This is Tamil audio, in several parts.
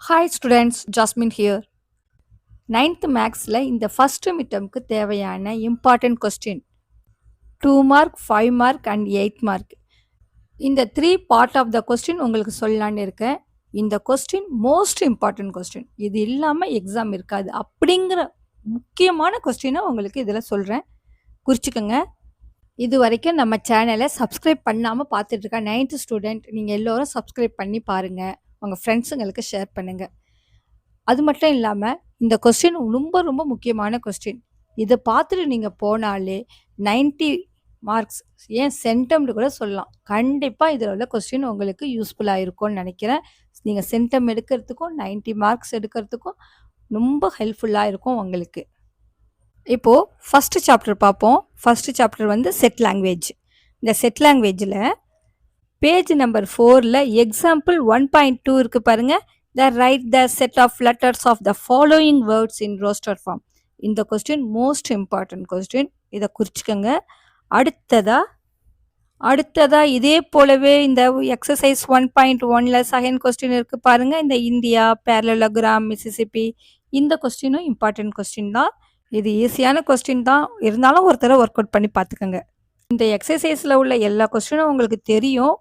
Hi students, Jasmine here. 9th மேக்ஸில் இந்த ஃபஸ்ட்டு மிட்டம்க்கு தேவையான important question 2 mark 5 mark and 8 mark இந்த 3 பார்ட் ஆஃப் த கொஸ்டின் உங்களுக்கு சொல்லலான்னு இருக்கேன். இந்த கொஸ்டின் மோஸ்ட் இம்பார்ட்டன்ட் கொஸ்டின். இது இல்லாமல் எக்ஸாம் இருக்காது அப்படிங்கிற முக்கியமான கொஸ்டினை உங்களுக்கு இதில் சொல்கிறேன், குறிச்சிக்கோங்க. இது வரைக்கும் நம்ம சேனலை சப்ஸ்கிரைப் பண்ணாமல் பார்த்துட்ருக்க 9th ஸ்டூடெண்ட் நீங்கள் எல்லோரும் சப்ஸ்கிரைப் பண்ணி பாருங்கள், உங்கள் ஃப்ரெண்ட்ஸுங்களுக்கு ஷேர் பண்ணுங்கள். அது மட்டும் இல்லாமல் இந்த கொஸ்டின் ரொம்ப ரொம்ப முக்கியமான கொஸ்டின். இதை பார்த்துட்டு நீங்கள் போனாலே 90 மார்க்ஸ், ஏன் சென்டம்னு கூட சொல்லலாம். கண்டிப்பாக இதில் உள்ள கொஸ்டின் உங்களுக்கு யூஸ்ஃபுல்லாக இருக்கும்னு நினைக்கிறேன். நீங்கள் சென்டம் எடுக்கிறதுக்கும் 90 மார்க்ஸ் எடுக்கிறதுக்கும் ரொம்ப ஹெல்ப்ஃபுல்லாக இருக்கும் உங்களுக்கு. இப்போது ஃபஸ்ட்டு சாப்டர் பார்ப்போம். ஃபஸ்ட்டு சாப்டர் வந்து செட் லாங்குவேஜ். இந்த செட் லாங்குவேஜில் பேஜ் நம்பர் 4ல் எக்ஸாம்பிள் 1.2 இருக்குது பாருங்கள். write the set of letters of the following words in roster form. இந்த கொஸ்டின் மோஸ்ட் இம்பார்ட்டன்ட் கொஸ்டின், இதை குறிச்சிக்கோங்க. அடுத்ததா இதே போலவே இந்த எக்ஸசைஸ் 1.1ல் செகண்ட் கொஸ்டின் இருக்குது பாருங்கள். இந்த இந்தியா, பேரலோகிராம், மிசிசிப்பி, இந்த கொஸ்டினும் இம்பார்ட்டன்ட் கொஸ்டின் தான். இது ஈஸியான கொஸ்டின் தான், இருந்தாலும் ஒரு தடவை ஒர்க் அவுட் பண்ணி பார்த்துக்கோங்க. இந்த எக்ஸசைஸில் உள்ள எல்லா கொஸ்டினும் உங்களுக்கு தெரியும்.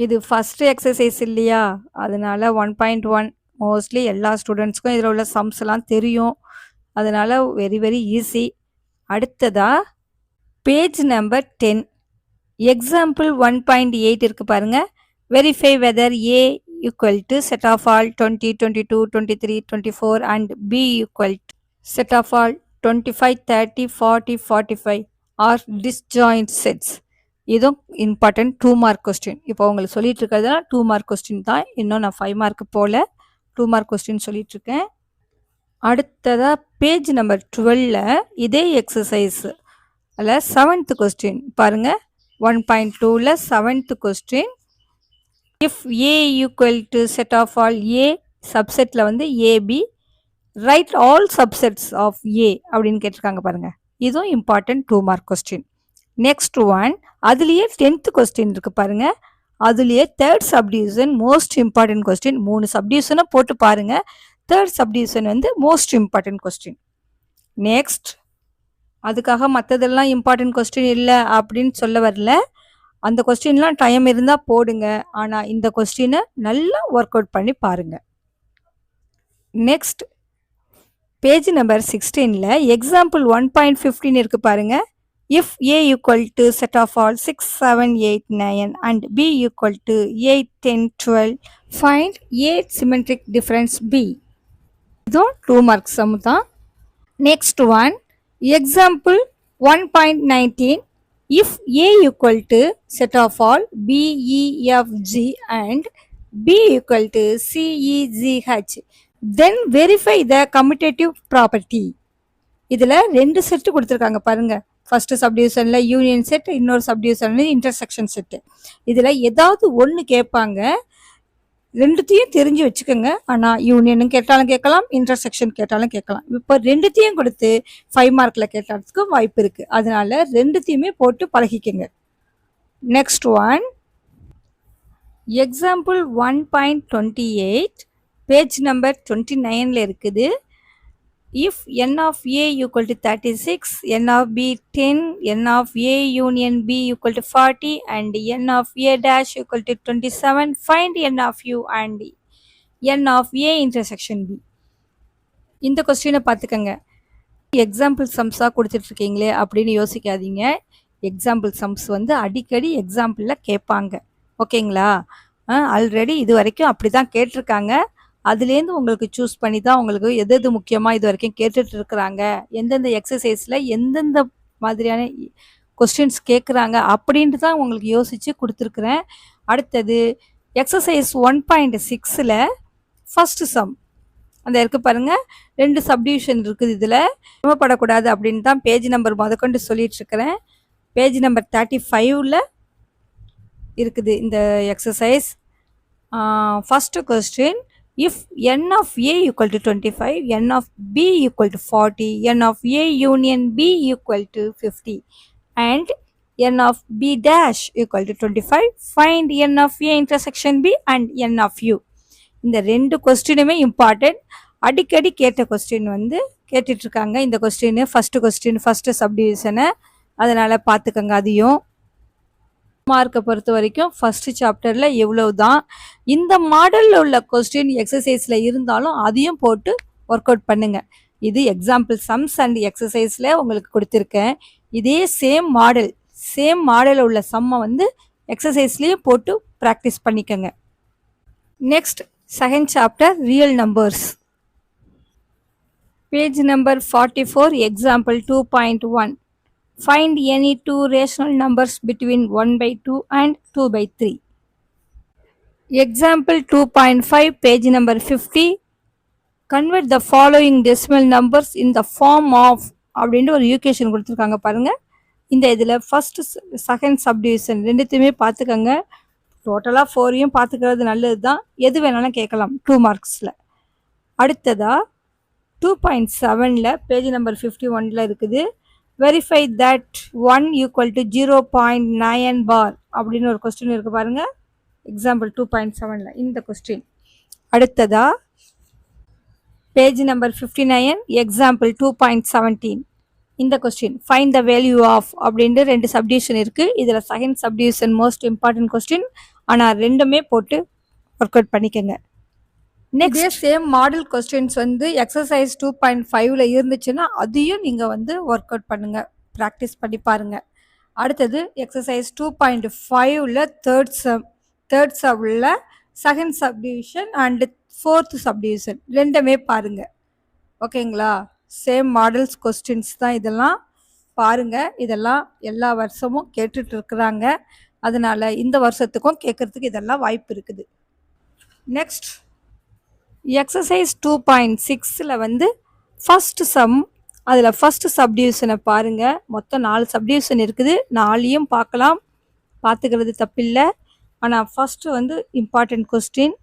இது ஃபஸ்ட்டு எக்ஸசைஸ் இல்லையா, அதனால் 1.1 மோஸ்ட்லி எல்லா ஸ்டூடெண்ட்ஸ்க்கும் இதில் உள்ள சம்ஸ்லாம் தெரியும். அதனால் வெரி வெரி ஈஸி. அடுத்ததாக பேஜ் நம்பர் 10 எக்ஸாம்பிள் 1.8 இருக்குது பாருங்கள். Verify whether A equal to set of all 20, 22, 23, 24 and B equal to set of all 25, 30, 40, 45 are disjoint sets. இதுவும் இம்பார்ட்டன்ட் 2 மார்க் கொஸ்டின். இப்போ உங்களுக்கு சொல்லிட்டு இருக்கிறதுலாம் 2 மார்க் கொஸ்டின் தான். இன்னும் நான் 5 மார்க்கு போல் 2 மார்க் கொஸ்டின் சொல்லிகிட்ருக்கேன். அடுத்ததாக பேஜ் நம்பர் 12ல் இதே எக்ஸசைஸ் அதில் 7th கொஸ்டின் பாருங்கள். 1.2ல் 7th question, if A equal to set of all A, சப்செட்டில் வந்து AB, write all subsets of A அப்படின்னு கேட்டிருக்காங்க பாருங்கள். இதுவும் important 2 mark question. Next one, அதுலேயே 10th கொஸ்டின் இருக்குது பாருங்கள். அதுலேயே third subdivision most important question. 3 சப்டிவிஷனை போட்டு பாருங்கள். தேர்ட் சப்டிவிஷன் வந்து மோஸ்ட் இம்பார்ட்டன்ட் கொஸ்டின். நெக்ஸ்ட், அதுக்காக மற்றதெல்லாம் இம்பார்ட்டன்ட் கொஸ்டின் இல்லை அப்படின்னு சொல்ல வரல. அந்த கொஸ்டின்லாம் டைம் இருந்தால் போடுங்க, ஆனால் இந்த கொஸ்டினை நல்லா ஒர்க் அவுட் பண்ணி பாருங்கள். நெக்ஸ்ட் பேஜ் நம்பர் 16ல் எக்ஸாம்பிள் 1.15 இருக்குது பாருங்கள். If A equal to set of all 6, 7, 8, 9 and B equal to 8, 10, 12, find 8 symmetric difference B. இதுவும் 2 mark sum தான். Next one, example 1.19, if A equal to set of all B, E, F, G and B equal to C, E, G, H, then verify the commutative property. இதில் 2 செட்டு கொடுத்துருக்காங்க பாருங்கள். ஃபஸ்ட்டு சப்டிவிஷனில் யூனியன் செட், இன்னொரு சப்டிவிஷனில் இன்டர்செக்ஷன் செட்டு. இதில் ஏதாவது ஒன்று கேட்பாங்க, ரெண்டுத்தையும் தெரிஞ்சு வச்சுக்கோங்க. ஆனால் யூனியனும் கேட்டாலும் கேட்கலாம், இன்டர்செக்ஷன் கேட்டாலும் கேட்கலாம். இப்போ ரெண்டுத்தையும் கொடுத்து 5 மார்க்கில் கேட்டதுக்கு வாய்ப்பு இருக்குது. அதனால் ரெண்டுத்தையுமே போட்டு பழகிக்கங்க. Next one, example 1.28 page number 29ல் இருக்குது. If n of A equal to 36, n of B 10, n of A union B equal to 40 and n of A dash equal to 27, find n of U and n of A intersection B. இந்த கொஸ்டினை பார்த்துக்கங்க. எக்ஸாம்பிள் சம்ஸாக கொடுத்துட்ருக்கீங்களே அப்படின்னு யோசிக்காதீங்க. எக்ஸாம்பிள் சம்ஸ் வந்து அடிக்கடி எக்ஸாம்பிளில் கேட்பாங்க, ஓகேங்களா? ஆல்ரெடி இது வரைக்கும் அப்படி தான் கேட்டிருக்காங்க. அதுலேருந்து உங்களுக்கு சூஸ் பண்ணி தான் உங்களுக்கு எது முக்கியமாக இது வரைக்கும் கேட்டுட்டு இருக்கிறாங்க, எந்தெந்த எக்ஸசைஸில் எந்தெந்த மாதிரியான கொஸ்டின்ஸ் கேட்குறாங்க அப்படின்ட்டு தான் உங்களுக்கு யோசித்து கொடுத்துருக்குறேன். அடுத்தது எக்ஸசைஸ் 1.6ல் ஃபஸ்ட்டு சம் அந்த இருக்குது பாருங்கள். 2 சப்டிவிஷன் இருக்குது. இதில் சிரமப்படக்கூடாது அப்படின்னு தான் பேஜ் நம்பர் முதற்கொண்டு சொல்லிகிட்ருக்கிறேன். பேஜ் நம்பர் 35ல் இருக்குது இந்த exercise. First question, if n of A equal to 25, n of B equal to 40, n of A union B equal to 50 and n of B dash equal to 25, find n of A intersection B and n of U. இந்த 2 கொஸ்டினுமே இம்பார்ட்டன்ட். அடிக்கடி கேட்ட கொஸ்டின் வந்து கேட்டுட்ருக்காங்க. இந்த கொஸ்டின் ஃபஸ்ட்டு சப்டிவிஷனை, அதனால் பார்த்துக்கங்க. அதையும் மார்க்கை பொறுத்த வரைக்கும் ஃபஸ்ட்டு சாப்டரில் எவ்வளவு தான். இந்த மாடலில் உள்ள கொஸ்டின் எக்ஸசைஸில் இருந்தாலும் அதையும் போட்டு ஒர்க் அவுட் பண்ணுங்கள். இது எக்ஸாம்பிள் சம்ஸ் அண்ட் எக்ஸசைஸில் உங்களுக்கு கொடுத்துருக்கேன். இதே சேம் மாடலில் உள்ள சம்மை வந்து எக்ஸசைஸ்லேயும் போட்டு ப்ராக்டிஸ் பண்ணிக்கோங்க. Next second chapter real numbers. Page number 44, example 2.1. Find any two rational numbers between 1/2 and 2/3. Example 2.5, page number 50. Convert the following decimal numbers in the form of அப்படின்ட்டு ஒரு ஈக்குவேஷன் கொடுத்துருக்காங்க பாருங்கள். இந்த இதில் ஃபஸ்ட்டு செகண்ட் சப்டிவிஷன் ரெண்டுத்தையுமே பார்த்துக்கோங்க. டோட்டலாக 4ஐயும் பார்த்துக்கிறது நல்லது தான். எது வேணாலும் கேட்கலாம் 2 மார்க்ஸில். அடுத்ததாக 2.7ல் பேஜ் நம்பர் 51ல் இருக்குது. வெரிஃபை தட் 1 = 0.9 பார் அப்படின்னு ஒரு கொஸ்டின் இருக்குது பாருங்கள். எக்ஸாம்பிள் 2.7ல் இந்த கொஸ்டின். அடுத்ததா பேஜ் நம்பர் 59, எக்ஸாம்பிள் 2.17 இந்த question. Find the value of அப்படின்ட்டு 2 சப்டிவிஷன் இருக்குது. இதில் second subdivision most important question. ஆனால் ரெண்டுமே போட்டு ஒர்க் அவுட் பண்ணிக்கோங்க. நெக்ஸ்ட் சேம் மாடல் கொஸ்டின்ஸ் வந்து எக்ஸசைஸ் 2.5ல் இருந்துச்சுன்னா அதையும் நீங்கள் வந்து ஒர்க் அவுட் பண்ணுங்கள், ப்ராக்டிஸ் பண்ணி பாருங்கள். அடுத்தது எக்ஸசைஸ் 2.5ல் தேர்ட் சம்மில் second subdivision and fourth subdivision ரெண்டுமே பாருங்கள். ஓகேங்களா? சேம் மாடல்ஸ் கொஸ்டின்ஸ் தான் இதெல்லாம். பாருங்கள், இதெல்லாம் எல்லா வருஷமும் கேட்டுட்ருக்குறாங்க. அதனால் இந்த வருஷத்துக்கும் கேட்குறதுக்கு இதெல்லாம் வாய்ப்பு இருக்குது. நெக்ஸ்ட் எக்ஸசைஸ் 2.6ல் வந்து ஃபஸ்ட்டு சம், அதில் ஃபஸ்ட்டு சப்டிவிஷனை பாருங்கள். மொத்தம் 4 சப்டிவிஷன் இருக்குது. 4ஐயும் பார்க்கலாம், பார்த்துக்கிறது தப்பில்லை. ஆனால் ஃபஸ்ட்டு வந்து important question.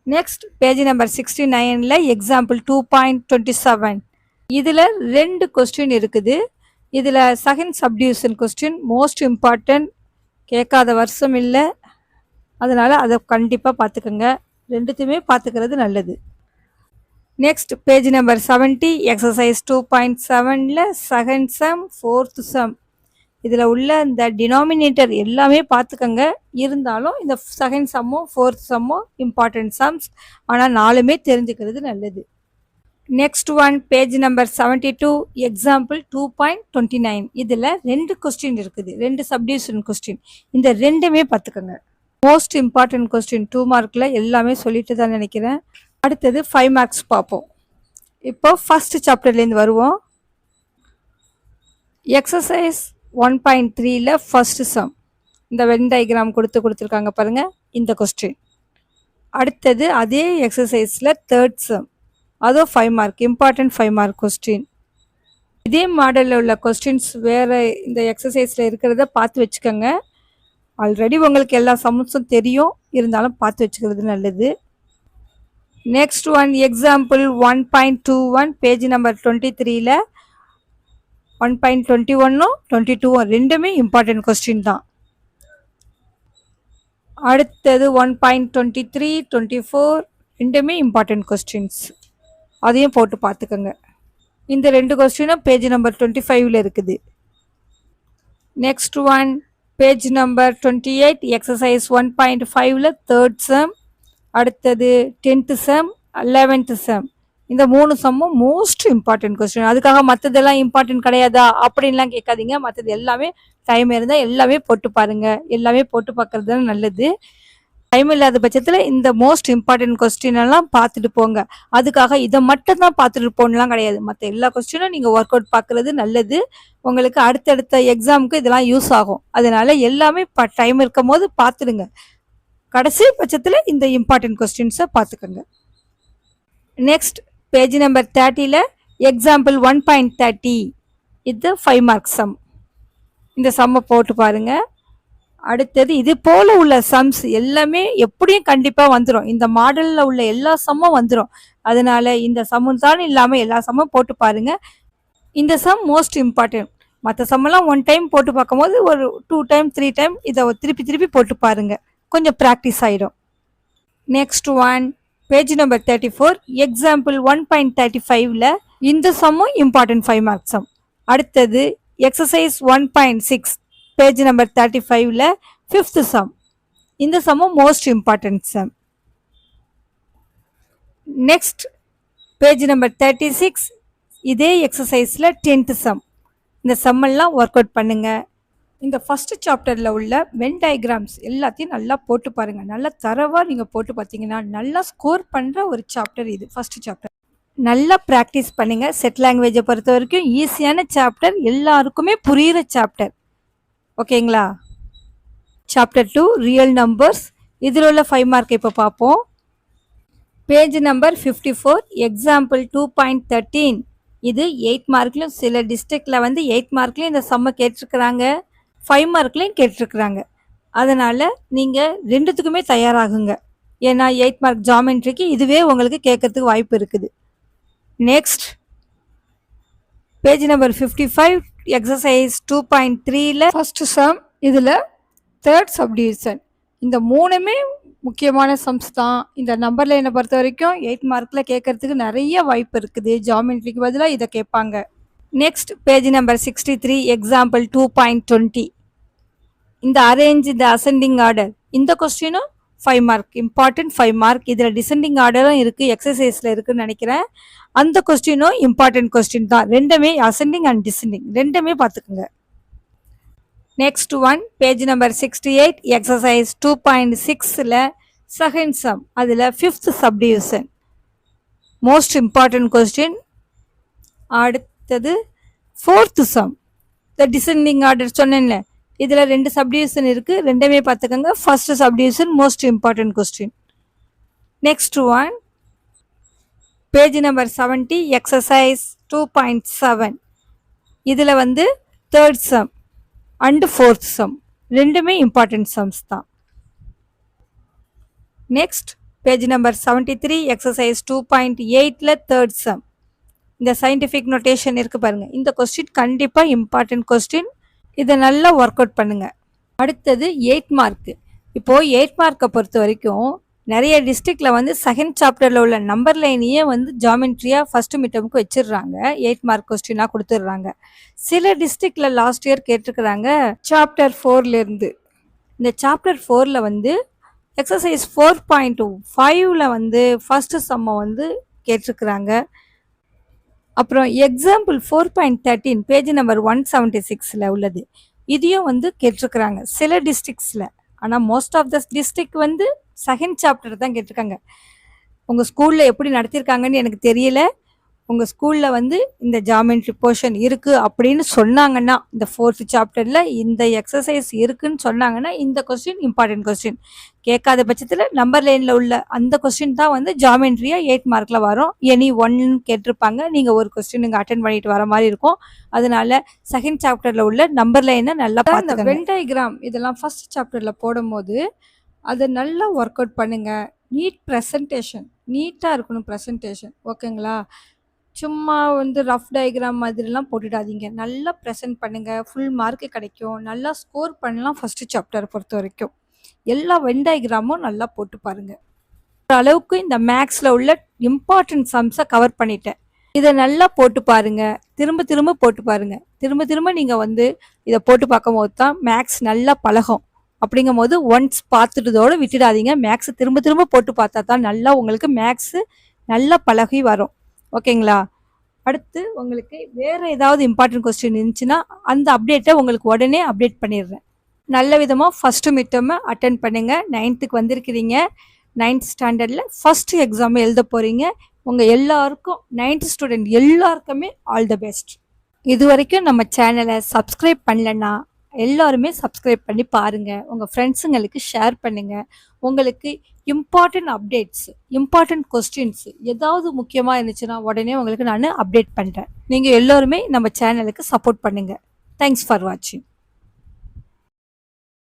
Next page number 69ல் எக்ஸாம்பிள் 2.27 இதில் 2 கொஸ்டின் இருக்குது. இதில் second subdivision question most important, கேட்காத வருஷம் இல்லை. அதனால் அதை கண்டிப்பாக பார்த்துக்கோங்க. ரெண்டுத்தையுமே பார்த்துக்கிறது நல்லது. நெக்ஸ்ட் பேஜ் நம்பர் 70, எக்ஸசைஸ் 2.7ல் செகண்ட் சம் ஃபோர்த் சம். இதில் உள்ள இந்த டினாமினேட்டர் எல்லாமே பார்த்துக்கோங்க. இருந்தாலும் இந்த செகண்ட் சம்மும் ஃபோர்த் சம்மும் இம்பார்ட்டன்ட் சம்ஸ். ஆனால் 4மே தெரிஞ்சுக்கிறது நல்லது. Next one page number 72, example 2.29 இதில் 2 கொஸ்டின் இருக்குது, 2 சப்டிவிஷன் கொஸ்டின். இந்த ரெண்டுமே பார்த்துக்கோங்க. மோஸ்ட் இம்பார்ட்டன்ட் கொஸ்டின் 2 மார்க்கில் எல்லாமே சொல்லிட்டு தான் நினைக்கிறேன். அடுத்தது 5 மார்க்ஸ் பார்ப்போம். இப்போ ஃபஸ்ட்டு சாப்டர்லேருந்து வருவோம். எக்ஸசைஸ் 1.3ல் ஃபஸ்ட்டு சம். இந்த வென் டயக்ராம் கொடுத்துருக்காங்க பாருங்கள், இந்த கொஸ்டின். அடுத்தது அதே எக்ஸசைஸில் தேர்ட் சம், அதுவும் 5 மார்க், இம்பார்ட்டன்ட் 5 மார்க் கொஸ்டின். இதே மாடலில் உள்ள கொஸ்டின்ஸ் வேறு இந்த எக்ஸசைஸில் இருக்கிறத பார்த்து வச்சுக்கோங்க. ஆல்ரெடி உங்களுக்கு எல்லா சம்ஸும் தெரியும், இருந்தாலும் பார்த்து வச்சுக்கிறது நல்லது. Next one example 1.21, page number 23ல் 1.21ம் 22ம் ரெண்டுமே இம்பார்ட்டன்ட் கொஸ்டின் தான். அடுத்தது 1.23, 24 ரெண்டுமே இம்பார்ட்டன்ட் கொஸ்டின்ஸ். அதையும் போட்டு பார்த்துக்கோங்க. இந்த 2 கொஸ்டினும் பேஜ் நம்பர் 25ல் இருக்குது. Next one page number 28, exercise 1.5ல் தேர்ட் சம். அடுத்தது 10th சம், 11th சம். இந்த 3 சம்மும் மோஸ்ட் இம்பார்ட்டன்ட் கொஸ்டின். அதுக்காக மற்றதெல்லாம் இம்பார்ட்டன்ட் கிடையாதா அப்படின்லாம் கேட்காதீங்க. மற்றது எல்லாமே டைம் இருந்தால் எல்லாமே போட்டு பாருங்கள். எல்லாமே போட்டு பார்க்குறது தான் நல்லது. டைம் இல்லாத பட்சத்தில் இந்த மோஸ்ட் இம்பார்ட்டன்ட் கொஸ்டின் எல்லாம் பார்த்துட்டு போங்க. அதுக்காக இதை மட்டும் தான் பார்த்துட்டு போகணுலாம் கிடையாது. மற்ற எல்லா கொஸ்டினும் நீங்கள் ஒர்க் அவுட் பார்க்குறது நல்லது. உங்களுக்கு அடுத்தடுத்த எக்ஸாமுக்கு இதெல்லாம் யூஸ் ஆகும். அதனால் எல்லாமே டைம் இருக்கும் போது பார்த்துடுங்க. கடைசி பட்சத்தில் இந்த இம்பார்ட்டன்ட் கொஸ்டின்ஸை பார்த்துக்கோங்க. நெக்ஸ்ட் பேஜ் நம்பர் 30ல் எக்ஸாம்பிள் 1.30 இது 5 மார்க் சம். இந்த சம்மை போட்டு பாருங்கள். அடுத்தது இது போல் உள்ள சம்ஸ் எல்லாமே எப்படியும் கண்டிப்பாக வந்துடும். இந்த மாடலில் உள்ள எல்லா சம்மும் வந்துடும். அதனால் இந்த சம்மும் தான் இல்லாமல் எல்லா சம்மும் போட்டு பாருங்கள். இந்த சம் மோஸ்ட் இம்பார்ட்டன்ட். மற்ற சம்மெல்லாம் 1 டைம் போட்டு பார்க்கும்போது ஒரு 2 டைம் 3 டைம் இதை திருப்பி போட்டு பாருங்கள். கொஞ்சம் ப்ராக்டிஸ் ஆகிடும். Next one page number 34 example 1.35ல இந்த சம்மும் இம்பார்ட்டன்ட் 5 மார்க் சம். அடுத்தது எக்ஸசைஸ் 1.6 பேஜ் நம்பர் 35ல 5th சம். இந்த சம்மும் most important sum. Next page number 36 இதே எக்ஸசைஸில் 10th சம். இந்த சம்மெல்லாம் ஒர்க் அவுட் பண்ணுங்க. இந்த ஃபர்ஸ்ட் சாப்டரில் உள்ள வென் டயக்ராம்ஸ் எல்லாத்தையும் நல்லா போட்டு பாருங்கள். நல்லா தரவாக நீங்கள் போட்டு பார்த்தீங்கன்னா நல்லா ஸ்கோர் பண்ணுற ஒரு சாப்டர் இது ஃபர்ஸ்ட் சாப்டர். நல்லா ப்ராக்டிஸ் பண்ணுங்கள். செட் லாங்குவேஜை பொறுத்த வரைக்கும் ஈஸியான சாப்டர், எல்லாருக்குமே புரிகிற சாப்டர். ஓகேங்களா? Chapter 2 real numbers. இதில் உள்ள 5 மார்க் இப்போ பார்ப்போம். Page number 54 example 2.13. இது 8 மார்க்லையும் சில டிஸ்ட்ரிக்டில் வந்து 8 மார்க்லையும் இந்த சம்மை கேட்டிருக்கிறாங்க, 5 மார்க்லையும் கேட்டிருக்கிறாங்க. அதனால் நீங்கள் ரெண்டுத்துக்குமே தயாராகுங்க. ஏன்னா 8 மார்க் ஜாமெண்ட்ரிக்கு இதுவே உங்களுக்கு கேட்கறதுக்கு வாய்ப்பு இருக்குது. நெக்ஸ்ட் பேஜ் நம்பர் 55 எக்ஸசைஸ் 2.3ல ஃபர்ஸ்ட் சம். இதில் தேர்ட் சப்டிவிஷன். இந்த மூணுமே முக்கியமான சம்ஸ் தான். இந்த நம்பர் லைனை பொறுத்த வரைக்கும் 8 மார்க்கில் கேட்கறதுக்கு நிறைய வாய்ப்பு இருக்குது. ஜாமெண்ட்ரிக்கு பதிலாக இதை கேட்பாங்க. Next page number 63 example 2.20. இந்த அரேஞ்ச் இந்த அசெண்டிங் ஆர்டர், இந்த கொஸ்டினும் 5 மார்க், இம்பார்ட்டன்ட் 5 மார்க். இதில் டிசெண்டிங் ஆர்டரும் இருக்குது, எக்ஸசைஸில் இருக்குதுன்னு நினைக்கிறேன். அந்த கொஸ்டினும் இம்பார்ட்டன்ட் கொஸ்டின் தான். ரெண்டுமே அசெண்டிங் அண்ட் டிசெண்டிங் ரெண்டுமே பார்த்துக்குங்க. Next one page number 68 exercise 2.6ல செகண்ட் சம். அதில் 5th subdivision most important question. அடுத்தது 4th சம். த டிசெண்டிங் ஆர்டர் சொன்னேன்ல, இதில் 2 சப்டிவிஷன் இருக்குது, ரெண்டுமே பார்த்துக்கோங்க. First subdivision most important question. Next one page number 70 exercise 2.7. இதில் வந்து third sum and 4th sum ரெண்டுமே இம்பார்ட்டன்ட் சம்ஸ் தான். நெக்ஸ்ட் பேஜ் நம்பர் 73 எக்ஸசைஸ் 2.8ல தேர்ட் சம். இந்த சயின்டிஃபிக் நோட்டேஷன் இருக்குது பாருங்கள். இந்த கொஸ்டின் கண்டிப்பாக இம்பார்ட்டன்ட் கொஸ்டின். இதை நல்லா ஒர்க் அவுட் பண்ணுங்கள். அடுத்தது 8 மார்க்கு. இப்போது 8 மார்க்கை பொறுத்த வரைக்கும் நிறைய டிஸ்ட்ரிக்டில் வந்து செகண்ட் சாப்டரில் உள்ள நம்பர் லைனையே வந்து ஜாமெண்ட்ரியாக ஃபஸ்ட்டு மிட்டமுக்கு வச்சிடுறாங்க. 8 மார்க் கொஸ்டினாக கொடுத்துட்றாங்க. சில டிஸ்ட்ரிக்டில் லாஸ்ட் இயர் கேட்டிருக்கிறாங்க சாப்டர் 4லேருந்து. இந்த சாப்டர் 4ல் வந்து எக்ஸசைஸ் 4.5ல் வந்து ஃபஸ்ட்டு சம்மை வந்து கேட்டிருக்கிறாங்க. அப்புறம் எக்ஸாம்பிள் 4.13 பேஜ் நம்பர் 176ல் உள்ளது, இதையும் வந்து கேட்டிருக்கிறாங்க சில டிஸ்ட்ரிக்ஸில். ஆனால் மோஸ்ட் ஆஃப் த டிஸ்ட்ரிக்ட் வந்து செகண்ட் சாப்டர் தான் கேட்டிருக்காங்க. உங்கள் ஸ்கூலில் எப்படி நடத்தியிருக்காங்கன்னு எனக்கு தெரியல. உங்கள் ஸ்கூலில் வந்து இந்த ஜாமெண்ட்ரி போர்ஷன் இருக்குது அப்படின்னு சொன்னாங்கன்னா, இந்த 4th சாப்டரில் இந்த எக்ஸசைஸ் இருக்குதுன்னு சொன்னாங்கன்னா இந்த கொஸ்டின் இம்பார்ட்டன்ட் கொஸ்டின். கேட்காத பட்சத்தில் நம்பர் லைனில் உள்ள அந்த கொஸ்டின் தான் வந்து ஜாமெண்ட்ரியாக 8 மார்க்கில் வரும். எனி ஒன்னு கேட்டிருப்பாங்க, நீங்கள் ஒரு கொஸ்டின் நீங்கள் அட்டன் பண்ணிட்டு வர மாதிரி இருக்கும். அதனால செகண்ட் சாப்டரில் உள்ள நம்பர் லைனை நல்லா பார்த்துக்கோங்க. வென் டயக்ராம் இதெல்லாம் ஃபர்ஸ்ட் சாப்டரில் போடும்போது அதை நல்லா ஒர்க் அவுட் பண்ணுங்கள். நீட் ப்ரெசன்டேஷன், நீட்டாக இருக்கணும் ப்ரெசன்டேஷன். ஓகேங்களா? சும்மா வந்து ரஃப் டயக்ராம் மாதிரிலாம் போட்டுடாதீங்க. நல்லா ப்ரெசென்ட் பண்ணுங்கள், ஃபுல் மார்க்கு கிடைக்கும். நல்லா ஸ்கோர் பண்ணலாம். ஃபஸ்ட்டு சாப்டரை பொறுத்த வரைக்கும் எல்லா வென் டயக்ராமும் நல்லா போட்டு பாருங்கள். அளவுக்கு இந்த மேக்ஸில் உள்ள இம்பார்ட்டன்ட் சம்ஸை கவர் பண்ணிட்டேன். இதை நல்லா போட்டு பாருங்கள், திரும்ப திரும்ப போட்டு பாருங்கள். திரும்ப திரும்ப நீங்கள் வந்து இதை போட்டு பார்க்கும்போது தான் மேக்ஸ் நல்லா பழகும். அப்படிங்கும் போது ஒன்ஸ் பார்த்துட்டதோடு விட்டுடாதீங்க. மேக்ஸை திரும்ப திரும்ப போட்டு பார்த்தா தான் நல்லா உங்களுக்கு மேக்ஸு நல்லா பழகி வரும். ஓகேங்களா? அடுத்து உங்களுக்கு வேறு ஏதாவது இம்பார்ட்டன்ட் கொஸ்டின் இருந்துச்சுன்னா அந்த அப்டேட்டை உங்களுக்கு உடனே அப்டேட் பண்ணிடுறேன். நல்ல விதமாக ஃபஸ்ட்டு மிட்டமை அட்டன் பண்ணுங்கள். 9th வந்திருக்கிறீங்க. 9th ஸ்டாண்டர்டில் ஃபஸ்ட்டு எக்ஸாம் எழுத போகிறீங்க. உங்கள் எல்லாருக்கும் 9th ஸ்டூடெண்ட் எல்லாருக்குமே ஆல் த பெஸ்ட். இது வரைக்கும் நம்ம சேனலை சப்ஸ்கிரைப் பண்ணலன்னா எல்லாருமே சப்ஸ்கிரைப் பண்ணி பாருங்கள். உங்கள் ஃப்ரெண்ட்ஸுங்களுக்கு ஷேர் பண்ணுங்கள். உங்களுக்கு இம்பார்ட்டன்ட் அப்டேட்ஸ், இம்பார்ட்டன்ட் கொஸ்டின்ஸ் ஏதாவது முக்கியமாக இருந்துச்சுன்னா உடனே உங்களுக்கு நான் அப்டேட் பண்ணுறேன். நீங்கள் எல்லோருமே நம்ம சேனலுக்கு சப்போர்ட் பண்ணுங்கள். தேங்க்ஸ் ஃபார் வாட்சிங்.